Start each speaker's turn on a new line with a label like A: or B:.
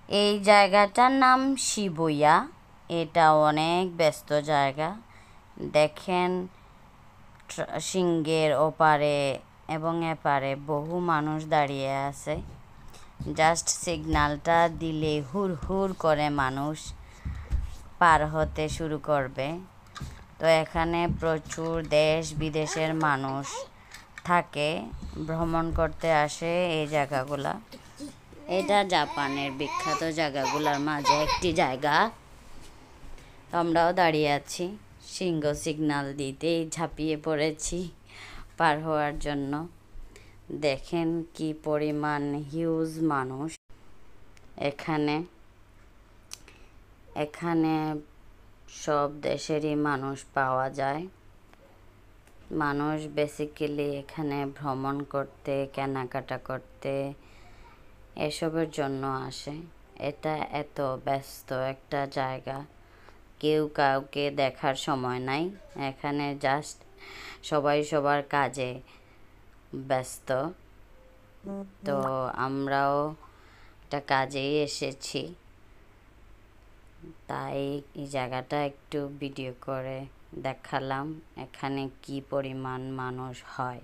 A: এই জায়গাটার নাম শিবুয়া। এটা অনেক ব্যস্ত জায়গা। দেখেন সিংহের ওপারে এবং এপারে বহু মানুষ দাঁড়িয়ে আছে। জাস্ট সিগন্যালটা দিলে হুড় হুড় করে মানুষ পার হতে শুরু করবে। তো এখানে প্রচুর দেশ বিদেশের মানুষ থাকে, ভ্রমণ করতে আসে এই জায়গাগুলা। এটা জাপানের বিখ্যাত জায়গাগুলোর মাঝে একটি জায়গা। তো আমরাও দাঁড়িয়ে আছি, সিংহ সিগন্যাল দিতেই ঝাঁপিয়ে পড়েছি পার হওয়ার জন্য। দেখেন কি পরিমাণ হিউজ মানুষ এখানে। এখানে সব দেশেরই মানুষ পাওয়া যায়। মানুষ বেসিক্যালি এখানে ভ্রমণ করতে, কেনাকাটা করতে, এসবের জন্য আসে। এটা এত ব্যস্ত একটা জায়গা, কেউ কাউকে দেখার সময় নাই। এখানে জাস্ট সবাই সবার কাজে ব্যস্ত। তো আমরাও একটা কাজেই এসেছি, তাই এই জায়গাটা একটু ভিডিও করে দেখালাম এখানে কি পরিমাণ মানুষ হয়।